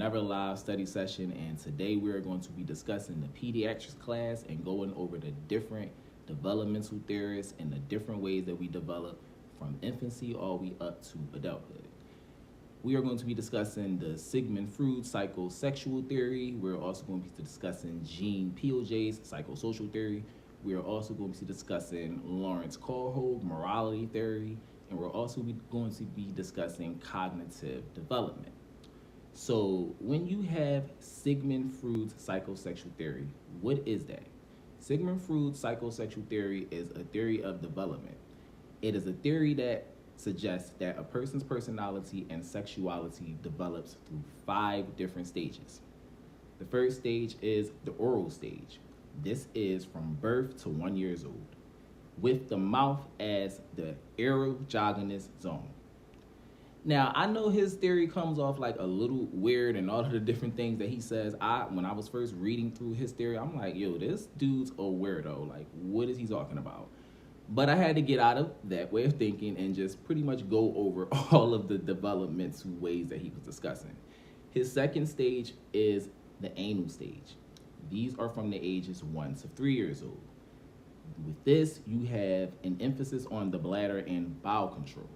another live study session, and today we are going to be discussing the pediatrics class and going over the different developmental theories and the different ways that we develop from infancy all the way up to adulthood. We are going to be discussing the Sigmund Freud psychosexual theory. We're also going to be discussing Jean Piaget's psychosocial theory. We are also going to be discussing Lawrence Kohlberg morality theory, and we're also going to be discussing cognitive development. So when you have Sigmund Freud's psychosexual theory, what is that? Sigmund Freud's psychosexual theory is a theory of development. It is a theory that suggests that a person's personality and sexuality develops through 5 different stages. The first stage is the oral stage. This is from birth to 1 year old, with the mouth as the erogenous zone. Now, I know his theory comes off like a little weird and all of the different things that he says. When I was first reading through his theory, I'm like, yo, this dude's a weirdo. Like, what is he talking about? But I had to get out of that way of thinking and just pretty much go over all of the developmental ways that he was discussing. His second stage is the anal stage. These are from the ages 1 to 3 years old. With this, you have an emphasis on the bladder and bowel control.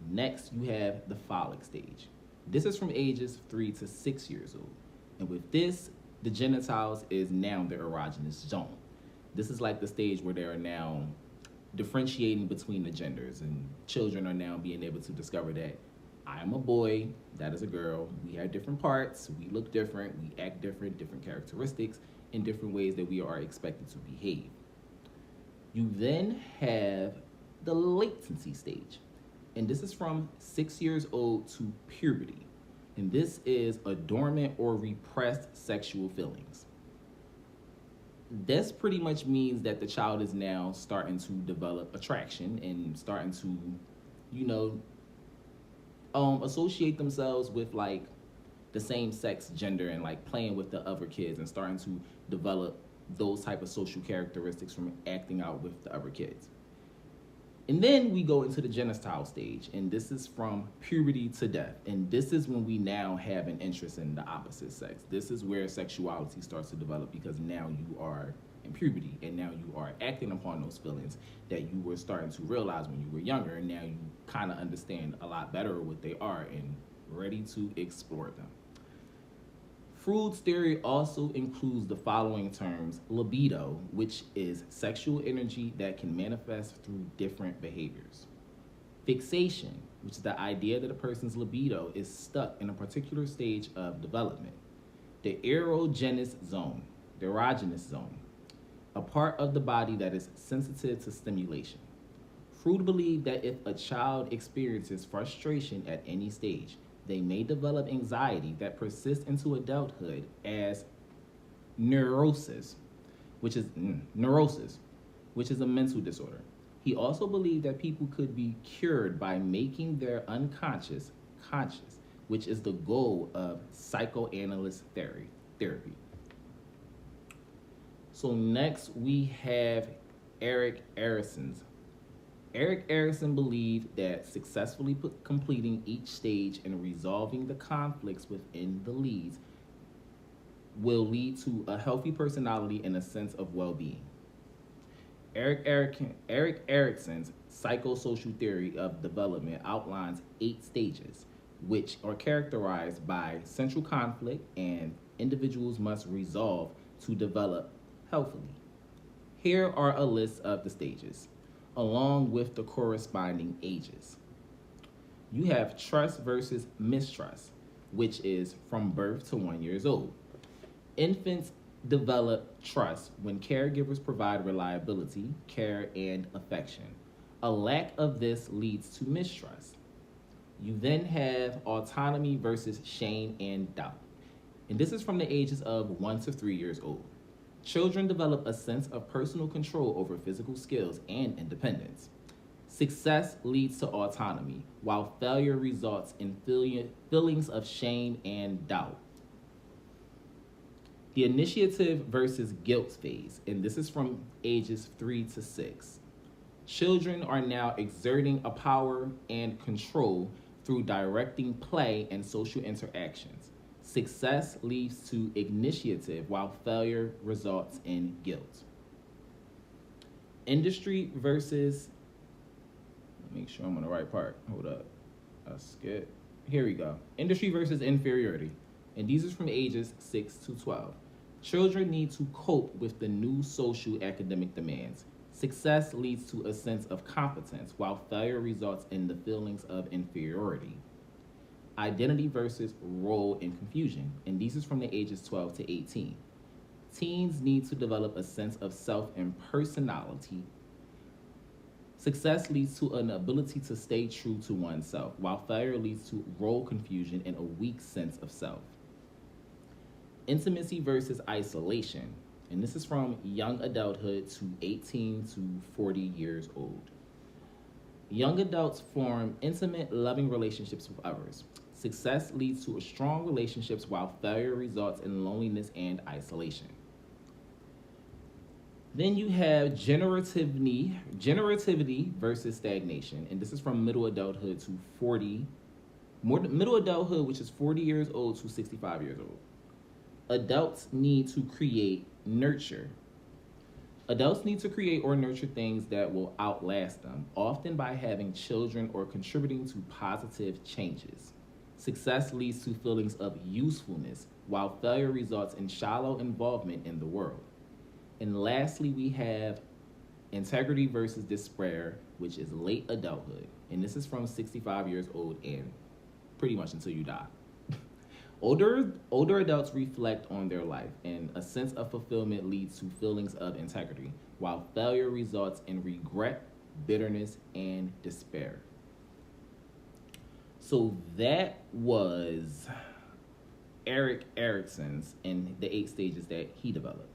Next, you have the phallic stage. This is from ages 3 to 6 years old. And with this, the genitals is now the erogenous zone. This is like the stage where they are now differentiating between the genders, and children are now being able to discover that I am a boy, that is a girl. We have different parts, we look different, we act different, different characteristics, in different ways that we are expected to behave. You then have the latency stage. And this is from 6 years old to puberty. And this is a dormant or repressed sexual feelings. This pretty much means that the child is now starting to develop attraction and starting to, associate themselves with like the same sex gender and like playing with the other kids and starting to develop those type of social characteristics from acting out with the other kids. And then we go into the genital stage, and this is from puberty to death. And this is when we now have an interest in the opposite sex. This is where sexuality starts to develop, because now you are in puberty, and now you are acting upon those feelings that you were starting to realize when you were younger, and now you kind of understand a lot better what they are and ready to explore them. Freud's theory also includes the following terms: libido, which is sexual energy that can manifest through different behaviors; fixation, which is the idea that a person's libido is stuck in a particular stage of development; the erogenous zone, a part of the body that is sensitive to stimulation. Freud believed that if a child experiences frustration at any stage, they may develop anxiety that persists into adulthood as neurosis, which is a mental disorder. He also believed that people could be cured by making their unconscious conscious, which is the goal of psychoanalyst therapy. So next we have Erikson. Erikson believed that successfully completing each stage and resolving the conflicts within the leads will lead to a healthy personality and a sense of well-being. Erikson's psychosocial theory of development outlines 8 stages, which are characterized by central conflict and individuals must resolve to develop healthily. Here are a list of the stages, along with the corresponding ages. You have trust versus mistrust, which is from birth to 1 year old. Infants develop trust when caregivers provide reliability, care, and affection. A lack of this leads to mistrust. You then have autonomy versus shame and doubt. And this is from the ages of 1 to 3 years old. Children develop a sense of personal control over physical skills and independence. Success leads to autonomy, while failure results in feelings of shame and doubt. The initiative versus guilt phase, and this is from ages 3 to 6. Children are now exerting a power and control through directing play and social interactions. Success leads to initiative while failure results in guilt. Industry versus, make sure I'm on the right part. Hold up. I skipped. Here we go. Industry versus inferiority. And these are from ages 6 to 12. Children need to cope with the new social academic demands. Success leads to a sense of competence, while failure results in the feelings of inferiority. Identity versus role and confusion. And these is from the ages 12 to 18. Teens need to develop a sense of self and personality. Success leads to an ability to stay true to oneself, while failure leads to role confusion and a weak sense of self. Intimacy versus isolation. And this is from young adulthood to 18 to 40 years old. Young adults form intimate, loving relationships with others. Success leads to strong relationships, while failure results in loneliness and isolation. Then you have generativity versus stagnation. And this is from middle adulthood to middle adulthood, which is 40 years old to 65 years old. Adults need to nurture. Adults need to create or nurture things that will outlast them, often by having children or contributing to positive changes. Success leads to feelings of usefulness, while failure results in shallow involvement in the world. And lastly, we have integrity versus despair, which is late adulthood. And this is from 65 years old and pretty much until you die. Older adults reflect on their life, and a sense of fulfillment leads to feelings of integrity, while failure results in regret, bitterness, and despair. So that was Erikson's and the 8 stages that he developed.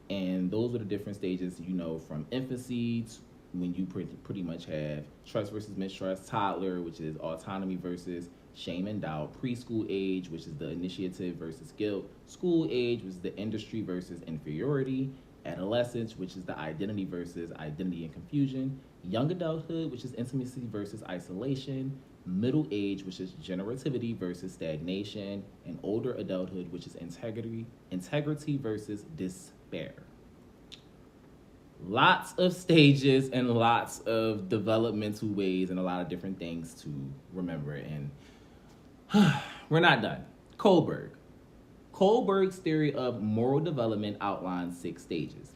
And those are the different stages, from infancy to when you pretty much have trust versus mistrust, toddler, which is autonomy versus shame and doubt, preschool age, which is the initiative versus guilt, school age, which is the industry versus inferiority, adolescence, which is the identity versus identity and confusion, young adulthood, which is intimacy versus isolation, middle age, which is generativity versus stagnation, and older adulthood, which is integrity versus despair. Lots of stages and lots of developmental ways and a lot of different things to remember. And we're not done. Kohlberg. Kohlberg's theory of moral development outlines 6 stages.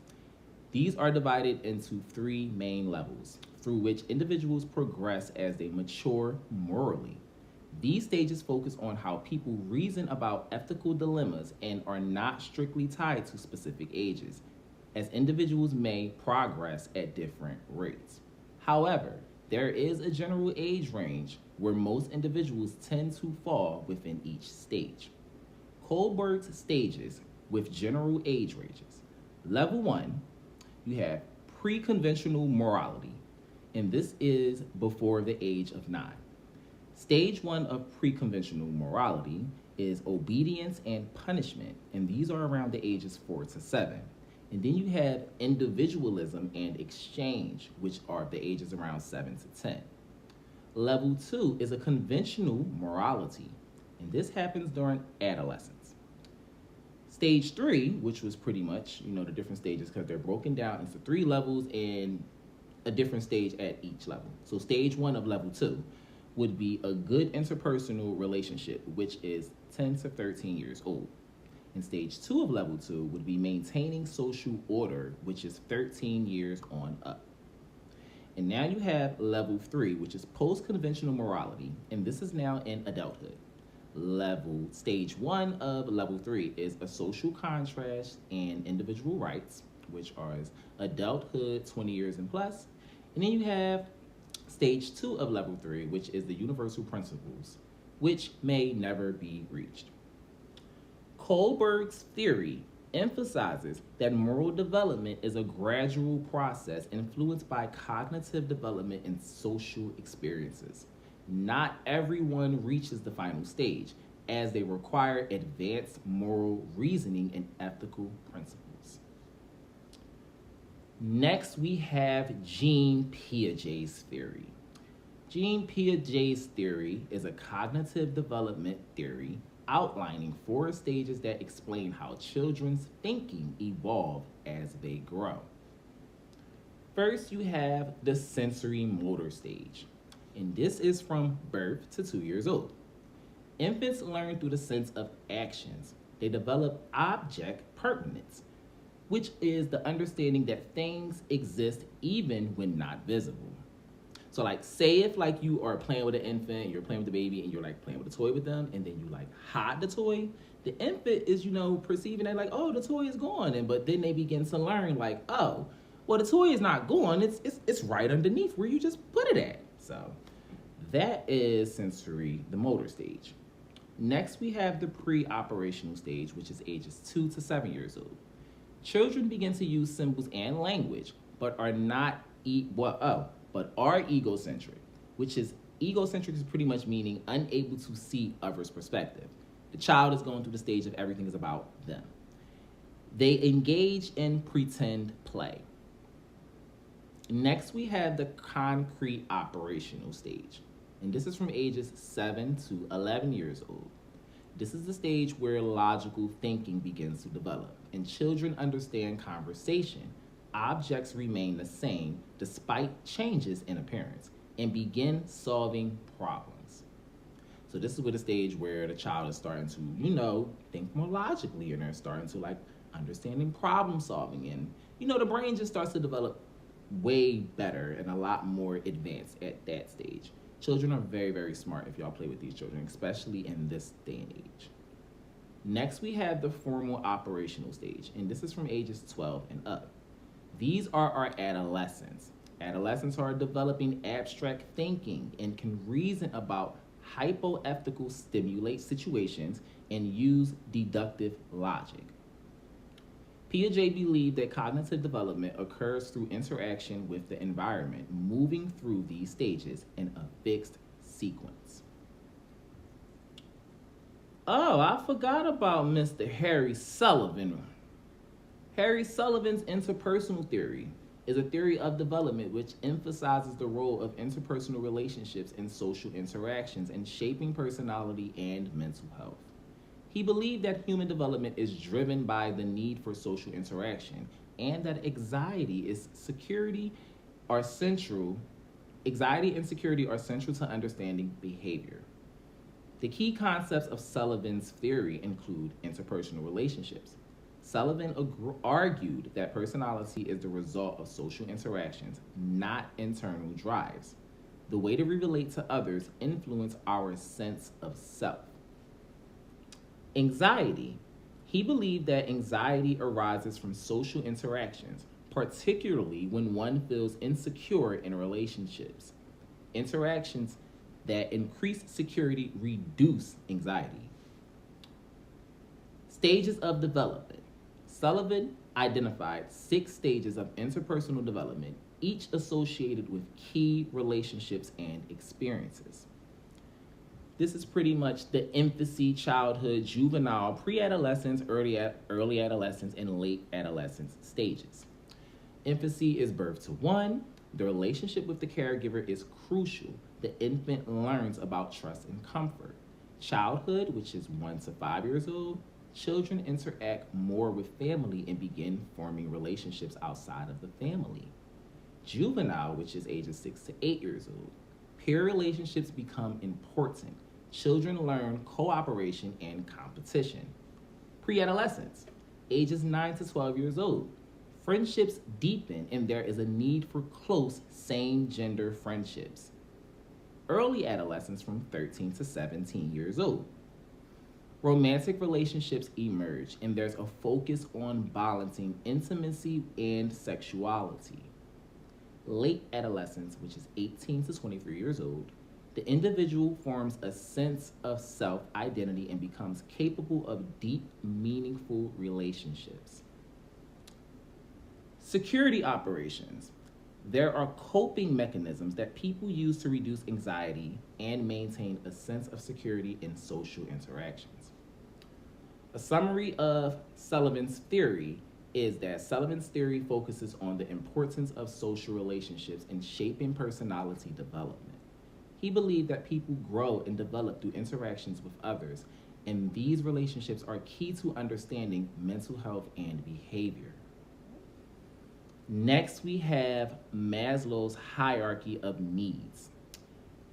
These are divided into 3 main levels through which individuals progress as they mature morally. These stages focus on how people reason about ethical dilemmas and are not strictly tied to specific ages, as individuals may progress at different rates. However, there is a general age range where most individuals tend to fall within each stage. Kohlberg's stages with general age ranges. Level 1, you have pre-conventional morality, and this is before the age of 9. Stage 1 of pre-conventional morality is obedience and punishment, and these are around the ages 4 to 7. And then you have individualism and exchange, which are the ages around 7 to 10. Level 2 is a conventional morality, and this happens during adolescence. Stage 3, which was pretty much, the different stages because they're broken down into 3 levels and a different stage at each level. So stage 1 of level 2 would be a good interpersonal relationship, which is 10 to 13 years old. And stage 2 of level 2 would be maintaining social order, which is 13 years on up. And now you have level 3, which is post-conventional morality, and this is now in adulthood. Stage 1 of level 3 is a social contrast and individual rights, which are adulthood 20 years and plus. And then you have stage 2 of level 3, which is the universal principles, which may never be reached. Kohlberg's theory emphasizes that moral development is a gradual process influenced by cognitive development and social experiences. Not everyone reaches the final stage, as they require advanced moral reasoning and ethical principles. Next, we have Jean Piaget's theory. Jean Piaget's theory is a cognitive development theory outlining 4 stages that explain how children's thinking evolve as they grow. First, you have the sensory motor stage, and this is from birth to 2 years old. Infants learn through the sense of actions. They develop object permanence, which is the understanding that things exist even when not visible. So like say if like you are playing with an infant, you're playing with the baby and you're like playing with a toy with them and then you like hide the toy, the infant is, perceiving that like, oh, the toy is gone. But then they begin to learn like, oh, well, the toy is not gone. It's right underneath where you just put it at. So that is the motor stage. Next, we have the pre-operational stage, which is ages 2 to 7 years old. Children begin to use symbols and language, but are egocentric, which is egocentric is pretty much meaning unable to see others' perspective. The child is going through the stage of everything is about them. They engage in pretend play. Next, we have the concrete operational stage, and this is from ages 7 to 11 years old. This is the stage where logical thinking begins to develop, and children understand conversation. Objects remain the same despite changes in appearance, and begin solving problems. So this is where the stage where the child is starting to, think more logically, and they're starting to like understanding problem solving, and the brain just starts to develop way better and a lot more advanced at that stage. Children are very, very smart if y'all play with these children, especially in this day and age. Next, we have the formal operational stage, and this is from ages 12 and up. These are our adolescents. Adolescents are developing abstract thinking and can reason about hypothetical stimulate situations and use deductive logic. Piaget believed that cognitive development occurs through interaction with the environment, moving through these stages in a fixed sequence. Oh, I forgot about Mr. Harry Sullivan. Harry Sullivan's interpersonal theory is a theory of development which emphasizes the role of interpersonal relationships and social interactions in shaping personality and mental health. He believed that human development is driven by the need for social interaction and that anxiety and security are central to understanding behavior. The key concepts of Sullivan's theory include interpersonal relationships. Sullivan argued that personality is the result of social interactions, not internal drives. The way that we relate to others influence our sense of self. Anxiety. He believed that anxiety arises from social interactions, particularly when one feels insecure in relationships. Interactions that increase security reduce anxiety. Stages of development. Sullivan identified 6 stages of interpersonal development, each associated with key relationships and experiences. This is pretty much the infancy, childhood, juvenile, pre-adolescence, early adolescence, and late adolescence stages. Infancy is birth to 1. The relationship with the caregiver is crucial. The infant learns about trust and comfort. Childhood, which is 1 to 5 years old, children interact more with family and begin forming relationships outside of the family. Juvenile, which is ages 6 to 8 years old, peer relationships become important. Children learn cooperation and competition. Pre-adolescence, ages 9 to 12 years old. Friendships deepen and there is a need for close same-gender friendships. Early adolescence from 13 to 17 years old. Romantic relationships emerge and there's a focus on balancing intimacy and sexuality. Late adolescence, which is 18 to 23 years old, the individual forms a sense of self-identity and becomes capable of deep, meaningful relationships. Security operations. There are coping mechanisms that people use to reduce anxiety and maintain a sense of security in social interactions. A summary of Sullivan's theory is that Sullivan's theory focuses on the importance of social relationships in shaping personality development. He believed that people grow and develop through interactions with others, and these relationships are key to understanding mental health and behavior. Next, we have Maslow's hierarchy of needs.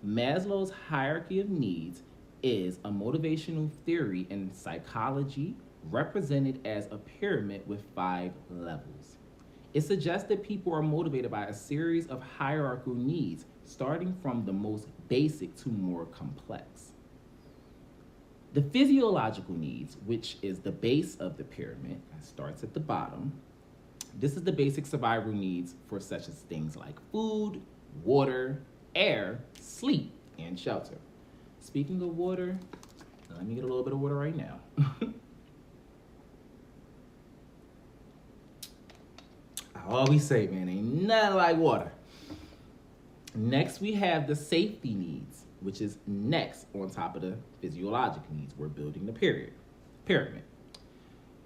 Maslow's hierarchy of needs is a motivational theory in psychology represented as a pyramid with 5 levels. It suggests that people are motivated by a series of hierarchical needs, starting from the most basic to more complex. The physiological needs, which is the base of the pyramid, starts at the bottom. This is the basic survival needs for such as things like food, water, air, sleep, and shelter. Speaking of water, let me get a little bit of water right now. I always say, man, ain't nothing like water. Next, we have the safety needs, which is next on top of the physiological needs. We're building the pyramid.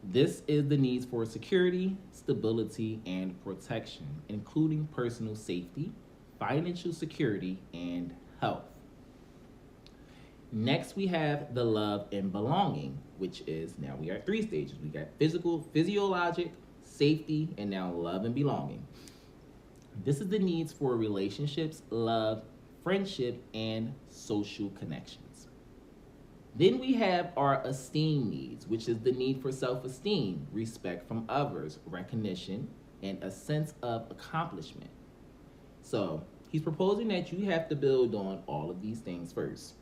This is the needs for security, stability, and protection, including personal safety, financial security, and health. Next, we have the love and belonging, which is, now we are at 3 stages. We got physical, physiologic, safety, and now love and belonging. This is the needs for relationships, love, friendship, and social connections. Then we have our esteem needs, which is the need for self-esteem, respect from others, recognition, and a sense of accomplishment. So he's proposing that you have to build on all of these things first.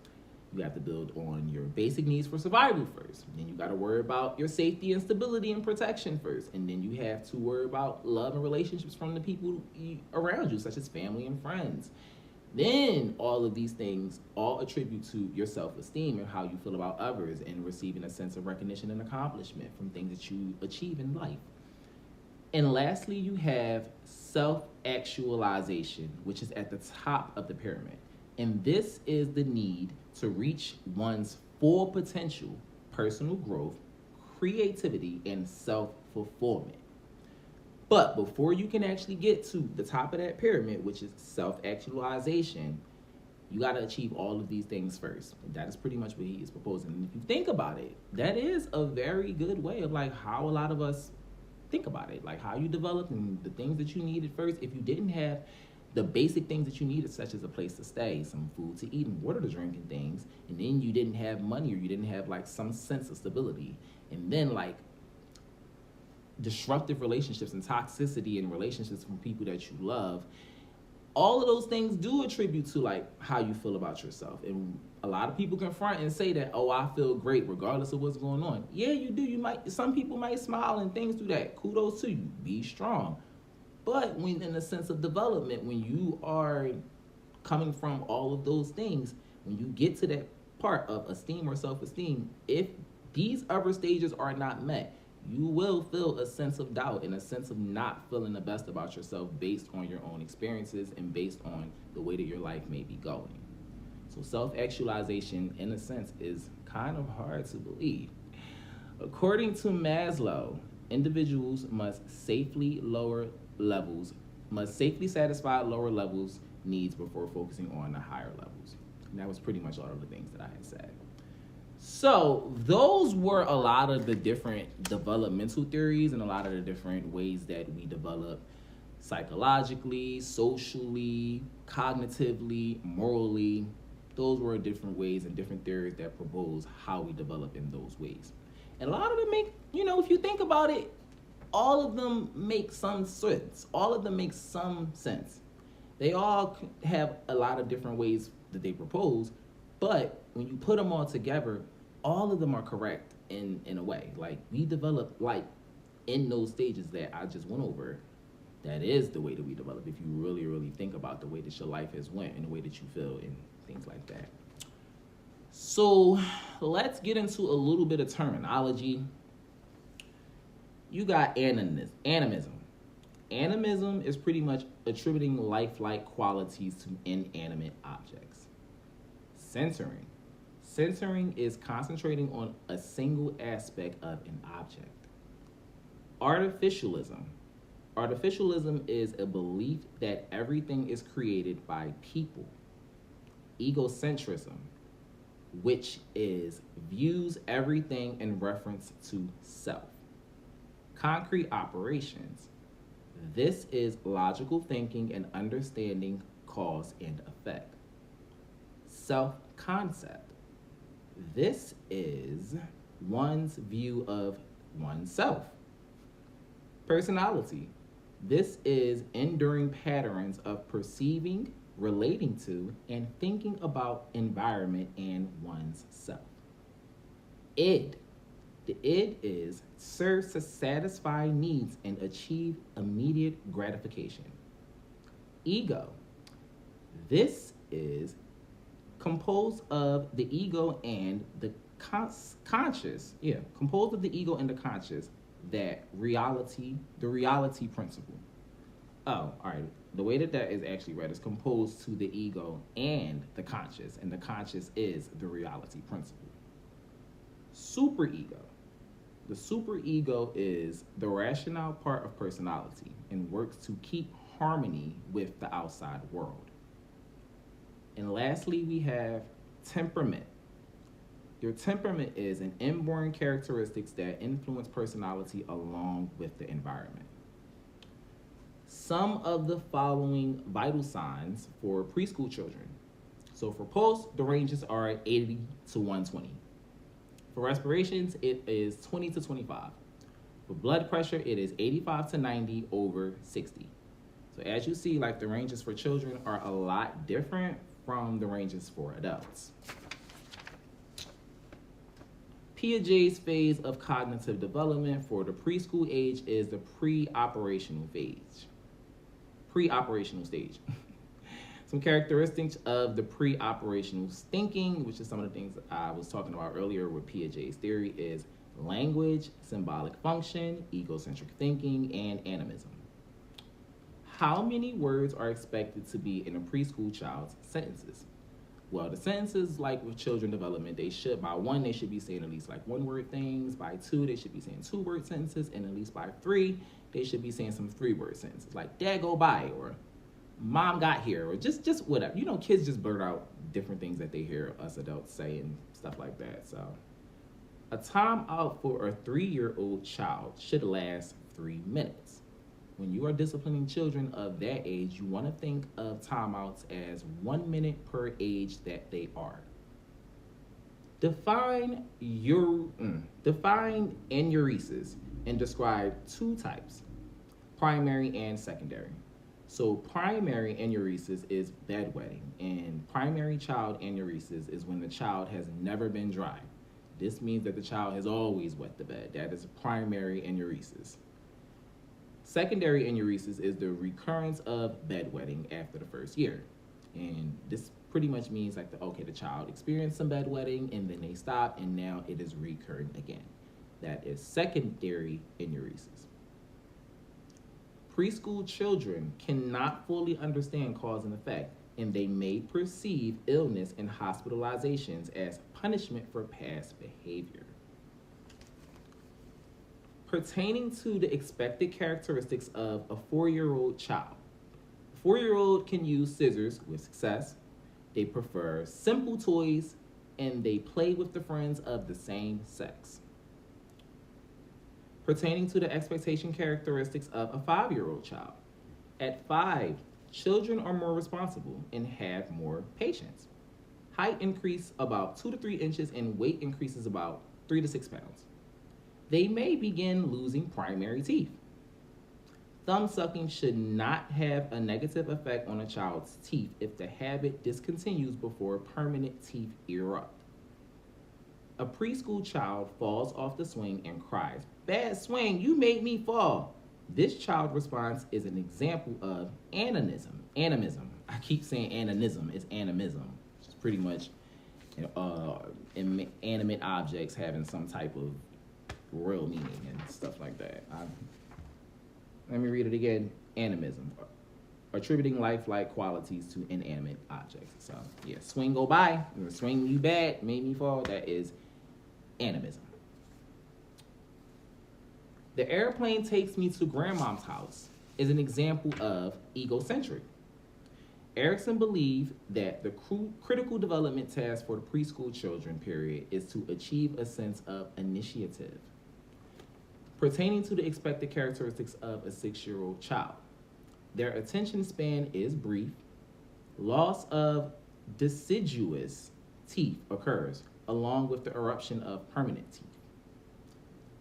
You have to build on your basic needs for survival first. Then you got to worry about your safety and stability and protection first. And then you have to worry about love and relationships from the people around you, such as family and friends. Then all of these things all attribute to your self-esteem and how you feel about others and receiving a sense of recognition and accomplishment from things that you achieve in life. And lastly, you have self-actualization, which is at the top of the pyramid. And this is the need to reach one's full potential, personal growth, creativity, and self-fulfillment. But before you can actually get to the top of that pyramid, which is self-actualization, you got to achieve all of these things first. That is pretty much what he is proposing. And if you think about it, that is a very good way of like how a lot of us think about it, like how you develop and the things that you needed first. If you didn't have the basic things that you needed, such as a place to stay, some food to eat, and water to drink and things, and then you didn't have money or you didn't have like some sense of stability, and then like disruptive relationships and toxicity in relationships from people that you love, all of those things do attribute to like how you feel about yourself. And a lot of people confront and say that, oh, I feel great regardless of what's going on. Yeah, you do. Some people might smile and things do that. Kudos to you. Be strong. But when in the sense of development, when you are coming from all of those things, when you get to that part of esteem or self-esteem, if these other stages are not met, you will feel a sense of doubt and a sense of not feeling the best about yourself based on your own experiences and based on the way that your life may be going. So self-actualization, in a sense, is kind of hard to believe. According to Maslow, individuals must safely satisfy lower levels needs before focusing on the higher levels. And that was pretty much all of the things that I had said. So those were a lot of the different developmental theories and a lot of the different ways that we develop psychologically, socially, cognitively, morally. Those were different ways and different theories that propose how we develop in those ways. And a lot of them make, if you think about it, all of them make some sense. All of them make some sense. They all have a lot of different ways that they propose, but when you put them all together, all of them are correct in a way. Like we develop like in those stages that I just went over. That is the way that we develop if you really, really think about the way that your life has went and the way that you feel and things like that. So let's get into a little bit of terminology. You got animism. Animism is pretty much attributing lifelike qualities to inanimate objects. Centering. Centering is concentrating on a single aspect of an object. Artificialism. Artificialism is a belief that everything is created by people. egocentrism, which is views everything in reference to self. Concrete operations. This is logical thinking and understanding cause and effect. Self-concept. This is one's view of oneself. Personality. This is enduring patterns of perceiving, relating to, and thinking about environment and one's self. Id. The id is serves to satisfy needs and achieve immediate gratification. Ego. This is composed of the ego and the conscious. Composed of the ego and the conscious. The reality principle. Oh, all right. The way that is actually read is composed to the ego and the conscious is the reality principle. Superego. The superego is the rational part of personality and works to keep harmony with the outside world. And lastly, we have temperament. Your temperament is an inborn characteristics that influence personality along with the environment. Some of the following vital signs for preschool children. So for pulse, the ranges are 80 to 120. For respirations, it is 20 to 25. For blood pressure, it is 85 to 90 over 60. So as you see, like the ranges for children are a lot different from the ranges for adults. Piaget's phase of cognitive development for the preschool age is the pre-operational stage. Some characteristics of the pre-operational thinking, which is some of the things I was talking about earlier with Piaget's theory, is language, symbolic function, egocentric thinking, and animism. How many words are expected to be in a preschool child's sentences? Well, the sentences, like with children development, by one, they should be saying at least like one-word things. By two, they should be saying two-word sentences. And at least by three, they should be saying some three-word sentences, like Dad go by, or Mom got here, or just whatever. You know, kids just blurt out different things that they hear us adults say and stuff like that. So a time out for a 3-year-old child should last 3 minutes. When you are disciplining children of that age, you want to think of timeouts as 1 minute per age that they are. Define enuresis and describe two types, primary and secondary. So primary enuresis is bedwetting, and primary child enuresis is when the child has never been dry. This means that the child has always wet the bed. That is primary enuresis. Secondary enuresis is the recurrence of bedwetting after the first year. And this pretty much means like the child experienced some bedwetting and then they stop and now it is recurring again. That is secondary enuresis. Preschool children cannot fully understand cause and effect, and they may perceive illness and hospitalizations as punishment for past behavior. Pertaining to the expected characteristics of a 4-year-old child. A 4-year-old can use scissors with success. They prefer simple toys, and they play with the friends of the same sex. Pertaining to the expectation characteristics of a 5-year-old child. At 5, children are more responsible and have more patience. Height increase about 2 to 3 inches, and weight increases about 3 to 6 pounds. They may begin losing primary teeth. Thumb sucking should not have a negative effect on a child's teeth if the habit discontinues before permanent teeth erupt. A preschool child falls off the swing and cries, "Bad swing, you made me fall." This child response is an example of animism. I keep saying animism, it's animism. It's pretty much inanimate objects having some type of real meaning and stuff like that. Let me read it again. Animism, attributing lifelike qualities to inanimate objects. So yeah, swing go by, swing you bad, made me fall. That is animism. The airplane takes me to grandma's house is an example of egocentric. Erikson believed that the critical development task for the preschool children period is to achieve a sense of initiative pertaining to the expected characteristics of a 6-year-old child. Their attention span is brief. Loss of deciduous teeth occurs, along with the eruption of permanent teeth.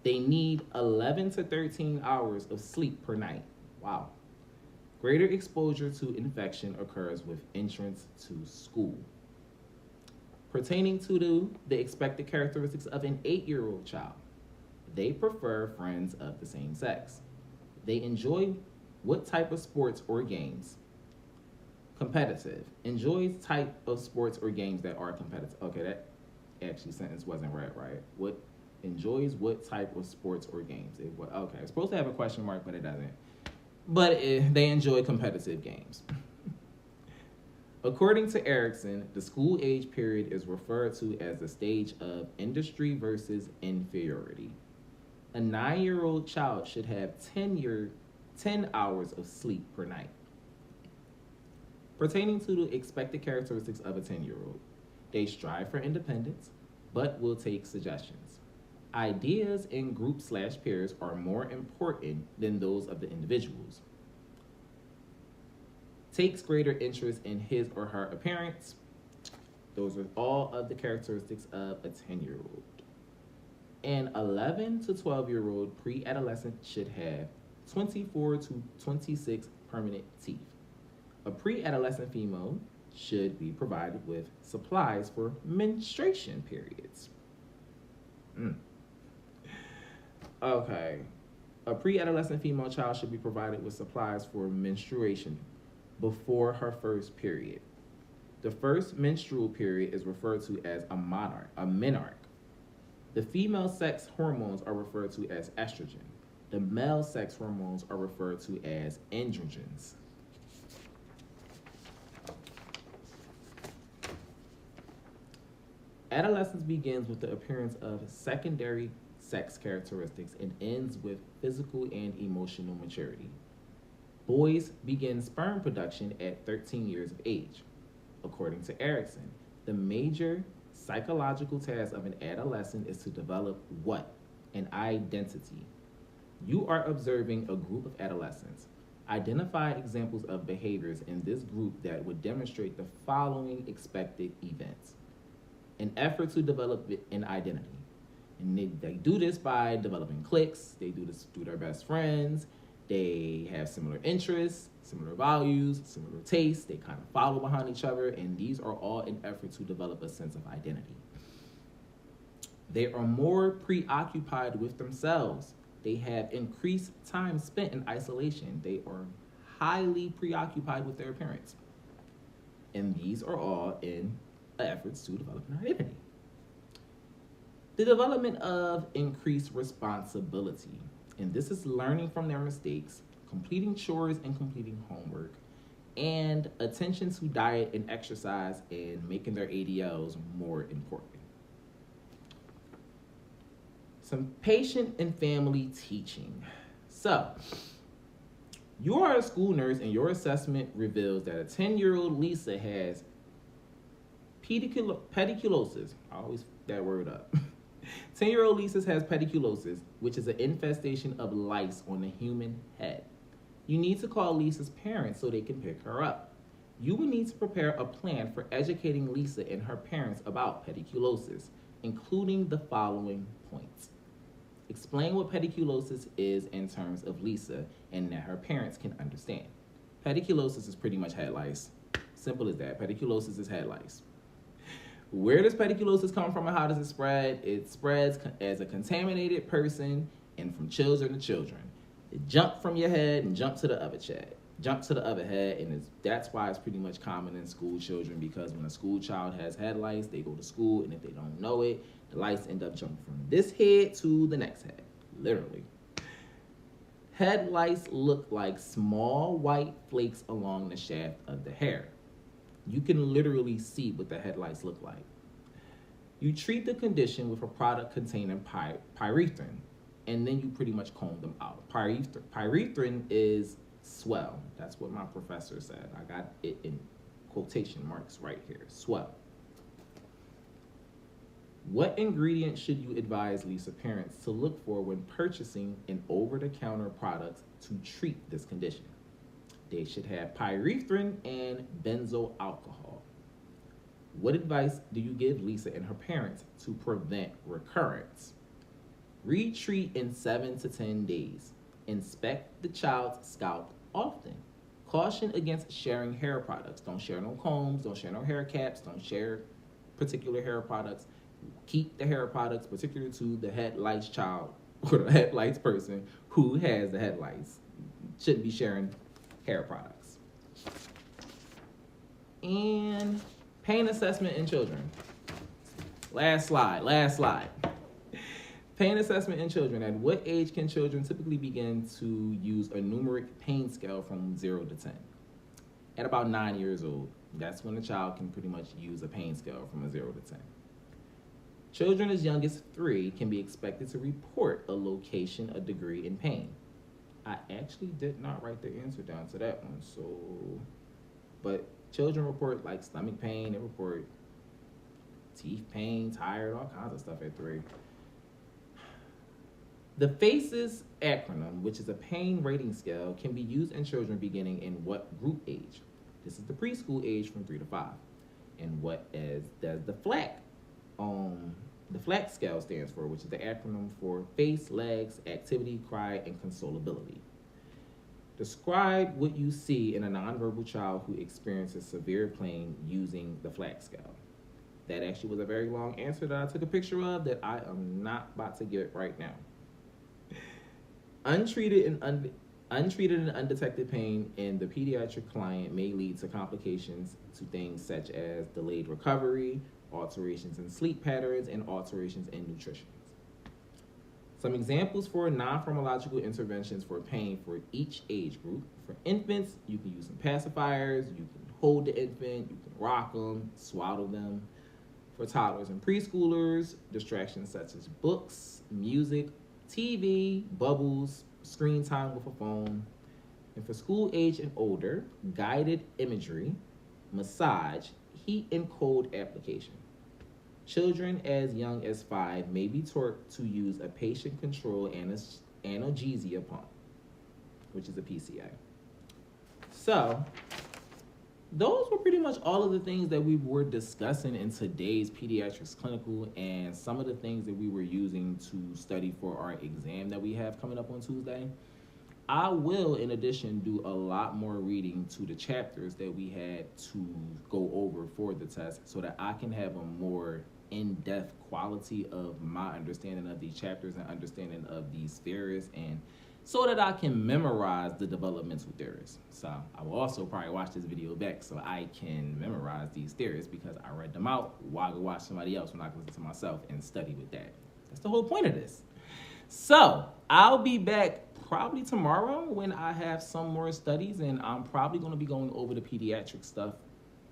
They need 11 to 13 hours of sleep per night. Wow. Greater exposure to infection occurs with entrance to school. Pertaining to the expected characteristics of an 8-year-old child, they prefer friends of the same sex. They enjoy what type of sports or games? Competitive. Enjoys type of sports or games that are competitive. Okay, that actually sentence wasn't read right. What enjoys what type of sports or games? Okay, it's supposed to have a question mark, but it doesn't. But they enjoy competitive games. According to Erikson, the school age period is referred to as the stage of industry versus inferiority. A 9-year-old child should have 10 hours of sleep per night. Pertaining to the expected characteristics of a 10-year-old, they strive for independence, but will take suggestions. Ideas in group/peers are more important than those of the individuals. Takes greater interest in his or her appearance. Those are all of the characteristics of a 10-year-old. An 11 to 12-year-old pre-adolescent should have 24 to 26 permanent teeth. A pre-adolescent female should be provided with supplies for menstruation periods. Okay. A pre-adolescent female child should be provided with supplies for menstruation before her first period. The first menstrual period is referred to as a menarche. The female sex hormones are referred to as estrogen. The male sex hormones are referred to as androgens. Adolescence begins with the appearance of secondary sex characteristics and ends with physical and emotional maturity. Boys begin sperm production at 13 years of age. According to Erikson, the major psychological task of an adolescent is to develop what? An identity. You are observing a group of adolescents. Identify examples of behaviors in this group that would demonstrate the following expected events. An effort to develop an identity. And they do this by developing cliques. They do this through their best friends. They have similar interests, similar values, similar tastes. They kind of follow behind each other, and these are all in effort to develop a sense of identity. They are more preoccupied with themselves. They have increased time spent in isolation. They are highly preoccupied with their appearance. And these are all in efforts to develop an identity. The development of increased responsibility. And this is learning from their mistakes, completing chores and completing homework, and attention to diet and exercise, and making their ADLs more important. Some patient and family teaching. So, you are a school nurse and your assessment reveals that a 10-year-old Lisa has pediculosis. I always that word up. 10-year-old Lisa has pediculosis, which is an infestation of lice on the human head. You need to call Lisa's parents so they can pick her up. You will need to prepare a plan for educating Lisa and her parents about pediculosis, including the following points. Explain what pediculosis is in terms of Lisa and that her parents can understand. Pediculosis is pretty much head lice. Simple as that. Pediculosis is head lice. Where does pediculosis come from and how does it spread? It spreads as a contaminated person and from children to children. It jumps from your head and jumps to the other head. Jumps to the other head, and that's why it's pretty much common in school children, because when a school child has head lice, they go to school, and if they don't know it, the lice end up jumping from this head to the next head, literally. Head lice look like small white flakes along the shaft of the hair. You can literally see what the head lice look like. You treat the condition with a product containing pyrethrin, and then you pretty much comb them out. Pyrethrin is swell. That's what my professor said. I got it in quotation marks right here, swell. What ingredients should you advise Lisa parents to look for when purchasing an over-the-counter product to treat this condition? They should have pyrethrin and benzoyl alcohol. What advice do you give Lisa and her parents to prevent recurrence? Retreat in 7 to 10 days. Inspect the child's scalp often. Caution against sharing hair products. Don't share no combs, don't share no hair caps, don't share particular hair products. Keep the hair products particular to the headlights child or the headlights person who has the headlights. Shouldn't be sharing hair products. And pain assessment in children. Last slide. Pain assessment in children. At what age can children typically begin to use a numeric pain scale from 0 to 10? At about 9 years old. That's when a child can pretty much use a pain scale from a 0 to 10. Children as young as 3 can be expected to report a location, a degree in pain. I actually did not write the answer down to that one, but children report like stomach pain, they report teeth pain, tired, all kinds of stuff at 3. The FACES acronym, which is a pain rating scale, can be used in children beginning in what group age? This is the preschool age from 3 to 5. And what does the FLAC scale stands for, which is the acronym for face, legs, activity, cry, and consolability. Describe what you see in a nonverbal child who experiences severe pain using the FLAC scale. That actually was a very long answer that I took a picture of that I am not about to get right now. Untreated and undetected pain in the pediatric client may lead to complications to things such as delayed recovery, alterations in sleep patterns, and alterations in nutrition. Some examples for non-pharmacological interventions for pain for each age group. For infants, you can use some pacifiers, you can hold the infant, you can rock them, swaddle them. For toddlers and preschoolers, distractions such as books, music, TV, bubbles, screen time with a phone. And for school age and older, guided imagery, massage, heat and cold application. Children as young as 5 may be taught to use a patient-controlled analgesia pump, which is a PCA. So, those were pretty much all of the things that we were discussing in today's pediatrics clinical and some of the things that we were using to study for our exam that we have coming up on Tuesday. I will, in addition, do a lot more reading to the chapters that we had to go over for the test so that I can have a more in-depth quality of my understanding of these chapters and understanding of these theories, and so that I can memorize the developmental theories. So I will also probably watch this video back so I can memorize these theories because I read them out while I go watch somebody else when I can listen to myself and study with that. That's the whole point of this. So I'll be back probably tomorrow when I have some more studies, and I'm probably going to be going over the pediatric stuff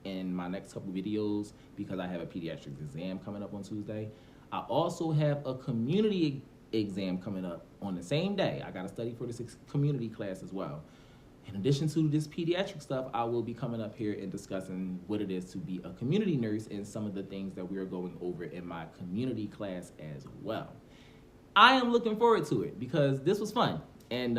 in my next couple videos because I have a pediatrics exam coming up on Tuesday. I also have a community exam coming up on the same day. I got to study for this community class as well. In addition to this pediatric stuff, I will be coming up here and discussing what it is to be a community nurse and some of the things that we are going over in my community class as well. I am looking forward to it because this was fun. And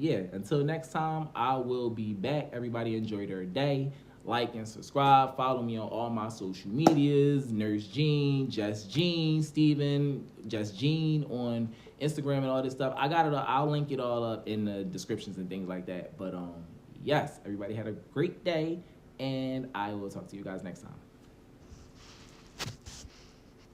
yeah, until next time, I will be back. Everybody enjoy their day. Like and subscribe. Follow me on all my social medias. Nurse Gene, Justgene, Steven, Justgene on Instagram and all this stuff. I got it. I'll link it all up in the descriptions and things like that. But yes, everybody had a great day, and I will talk to you guys next time.